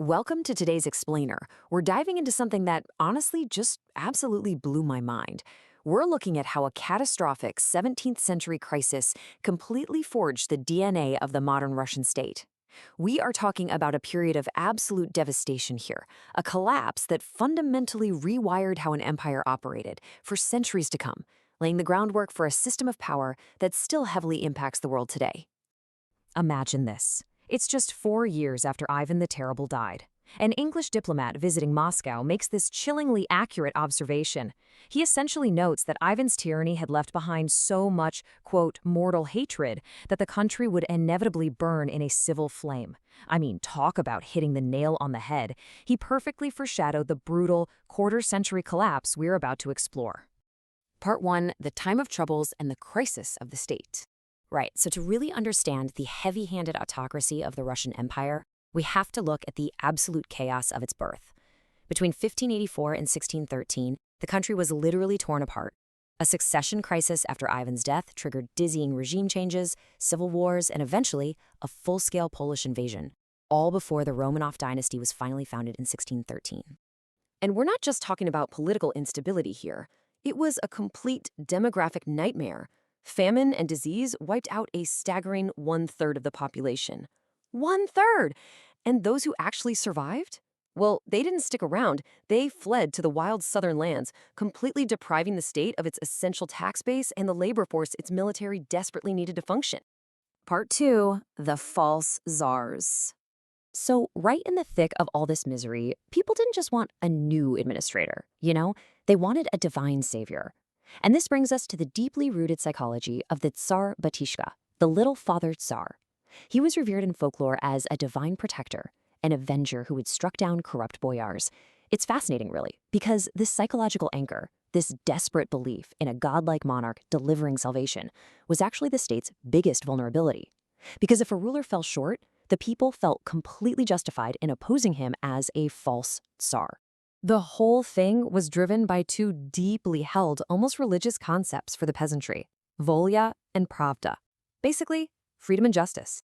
Welcome to today's Explainer. We're diving into something that honestly just absolutely blew my mind. We're looking at how a catastrophic 17th century crisis completely forged the DNA of the modern Russian state. We are talking about a period of absolute devastation here, a collapse that fundamentally rewired how an empire operated for centuries to come, laying the groundwork for a system of power that still heavily impacts the world today. Imagine this. It's just 4 years after Ivan the Terrible died. An English diplomat visiting Moscow makes this chillingly accurate observation. He essentially notes that Ivan's tyranny had left behind so much, quote, mortal hatred that the country would inevitably burn in a civil flame. I mean, talk about hitting the nail on the head. He perfectly foreshadowed the brutal, quarter-century collapse we're about to explore. Part 1, the time of troubles and the crisis of the state. Right, so to really understand the heavy-handed autocracy of the Russian Empire, we have to look at the absolute chaos of its birth. Between 1584 and 1613, the country was literally torn apart. A succession crisis after Ivan's death triggered dizzying regime changes, civil wars, and eventually a full-scale Polish invasion, all before the Romanov dynasty was finally founded in 1613. And we're not just talking about political instability here. It was a complete demographic nightmare. Famine and disease wiped out a staggering 1/3 of the population. 1/3! And those who actually survived? Well, they didn't stick around. They fled to the wild southern lands, completely depriving the state of its essential tax base and the labor force its military desperately needed to function. Part 2, the false czars. So, right in the thick of all this misery, people didn't just want a new administrator, They wanted a divine savior. And this brings us to the deeply rooted psychology of the Tsar Batishka, the little father Tsar. He was revered in folklore as a divine protector, an avenger who had struck down corrupt boyars. It's fascinating, really, because this psychological anchor, this desperate belief in a godlike monarch delivering salvation, was actually the state's biggest vulnerability. Because if a ruler fell short, the people felt completely justified in opposing him as a false Tsar. The whole thing was driven by two deeply held, almost religious concepts for the peasantry, volya and pravda. Basically, freedom and justice.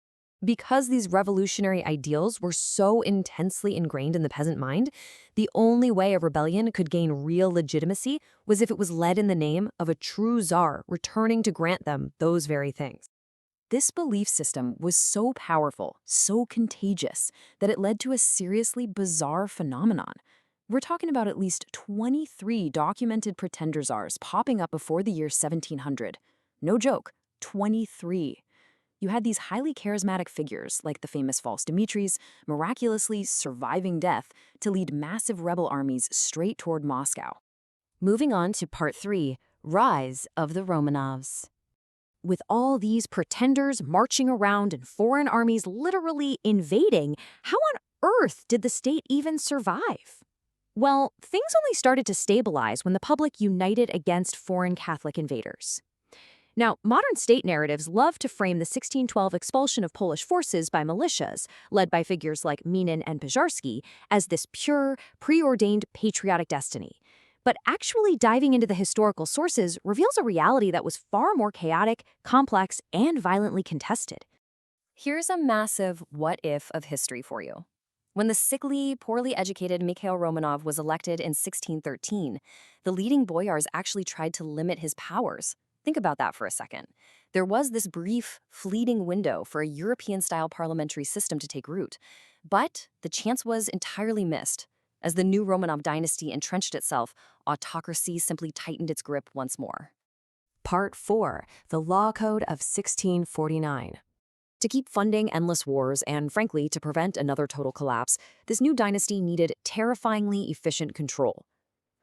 Because these revolutionary ideals were so intensely ingrained in the peasant mind, the only way a rebellion could gain real legitimacy was if it was led in the name of a true czar returning to grant them those very things. This belief system was so powerful, so contagious, that it led to a seriously bizarre phenomenon. We're talking about at least 23 documented pretender czars popping up before the year 1700. No joke, 23. You had these highly charismatic figures, like the famous false Dimitris, miraculously surviving death to lead massive rebel armies straight toward Moscow. Moving on to part 3, rise of the Romanovs. With all these pretenders marching around and foreign armies literally invading, how on earth did the state even survive? Well, things only started to stabilize when the public united against foreign Catholic invaders. Now, modern state narratives love to frame the 1612 expulsion of Polish forces by militias, led by figures like Minin and Pizarski, as this pure, preordained patriotic destiny. But actually diving into the historical sources reveals a reality that was far more chaotic, complex, and violently contested. Here's a massive what-if of history for you. When the sickly, poorly educated Mikhail Romanov was elected in 1613, the leading boyars actually tried to limit his powers. Think about that for a second. There was this brief, fleeting window for a European-style parliamentary system to take root. But the chance was entirely missed. As the new Romanov dynasty entrenched itself, autocracy simply tightened its grip once more. Part 4, the Law Code of 1649. To keep funding endless wars and, frankly, to prevent another total collapse, this new dynasty needed terrifyingly efficient control.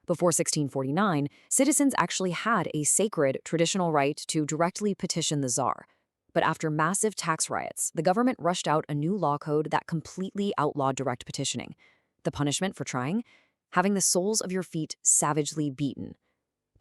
Before 1649, citizens actually had a sacred traditional right to directly petition the Tsar. But after massive tax riots, the government rushed out a new law code that completely outlawed direct petitioning. The punishment for trying? Having the soles of your feet savagely beaten.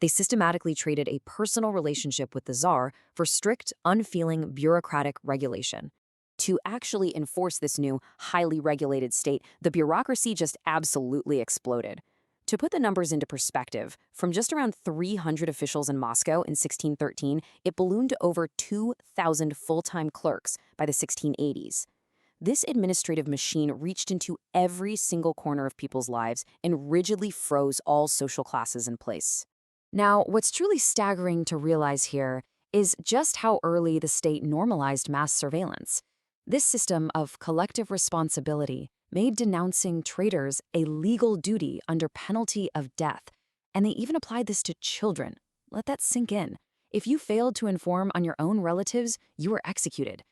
They systematically traded a personal relationship with the Tsar for strict, unfeeling bureaucratic regulation. To actually enforce this new, highly regulated state, the bureaucracy just absolutely exploded. To put the numbers into perspective, from just around 300 officials in Moscow in 1613, it ballooned to over 2,000 full-time clerks by the 1680s. This administrative machine reached into every single corner of people's lives and rigidly froze all social classes in place. Now, what's truly staggering to realize here is just how early the state normalized mass surveillance. This system of collective responsibility made denouncing traitors a legal duty under penalty of death, and they even applied this to children. Let that sink in. If you failed to inform on your own relatives, you were executed.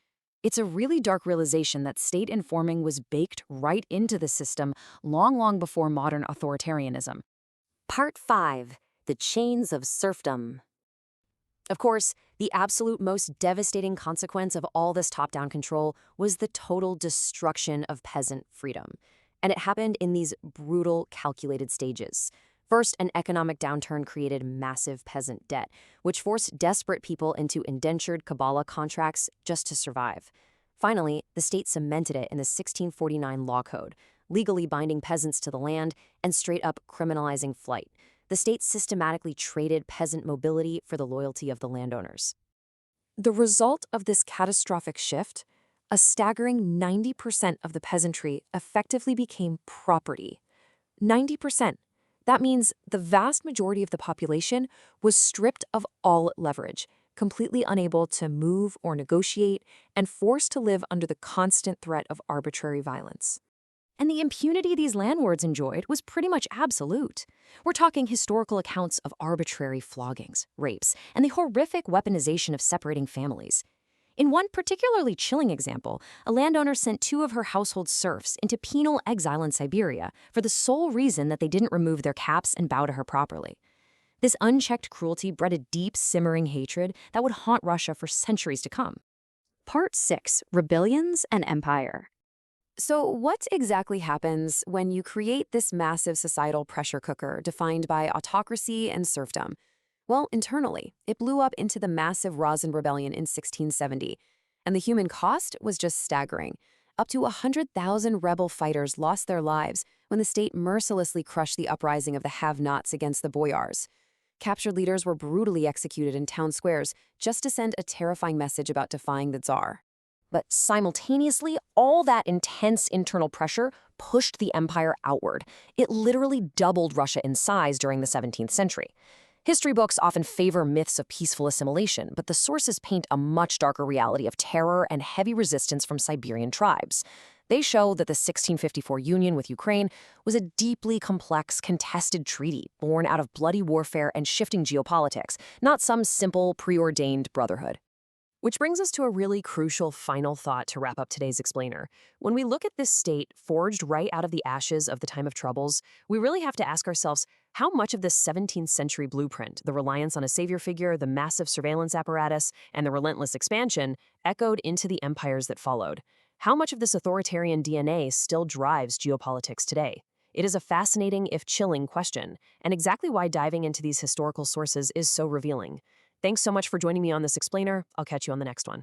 It's a really dark realization that state informing was baked right into the system long before modern authoritarianism. Part 5. The Chains of Serfdom. Of course, the absolute most devastating consequence of all this top-down control was the total destruction of peasant freedom. And it happened in these brutal, calculated stages. First, an economic downturn created massive peasant debt, which forced desperate people into indentured Kabbalah contracts just to survive. Finally, the state cemented it in the 1649 Law Code, legally binding peasants to the land and straight-up criminalizing flight. The state systematically traded peasant mobility for the loyalty of the landowners. The result of this catastrophic shift, a staggering 90% of the peasantry effectively became property. 90%. That means the vast majority of the population was stripped of all leverage, completely unable to move or negotiate, and forced to live under the constant threat of arbitrary violence. And the impunity these landlords enjoyed was pretty much absolute. We're talking historical accounts of arbitrary floggings, rapes, and the horrific weaponization of separating families. In one particularly chilling example, a landowner sent 2 of her household serfs into penal exile in Siberia for the sole reason that they didn't remove their caps and bow to her properly. This unchecked cruelty bred a deep, simmering hatred that would haunt Russia for centuries to come. Part 6. Rebellions and Empire. So what exactly happens when you create this massive societal pressure cooker defined by autocracy and serfdom? Well, internally, it blew up into the massive Rosin Rebellion in 1670, and the human cost was just staggering. Up to 100,000 rebel fighters lost their lives when the state mercilessly crushed the uprising of the have-nots against the boyars. Captured leaders were brutally executed in town squares just to send a terrifying message about defying the Tsar. But simultaneously, all that intense internal pressure pushed the empire outward. It literally doubled Russia in size during the 17th century. History books often favor myths of peaceful assimilation, but the sources paint a much darker reality of terror and heavy resistance from Siberian tribes. They show that the 1654 union with Ukraine was a deeply complex, contested treaty born out of bloody warfare and shifting geopolitics, not some simple, preordained brotherhood. Which brings us to a really crucial final thought to wrap up today's explainer. When we look at this state forged right out of the ashes of the time of troubles, we really have to ask ourselves how much of this 17th century blueprint, the reliance on a savior figure, the massive surveillance apparatus, and the relentless expansion, echoed into the empires that followed. How much of this authoritarian DNA still drives geopolitics today? It is a fascinating, if chilling, question, and exactly why diving into these historical sources is so revealing. Thanks so much for joining me on this explainer. I'll catch you on the next one.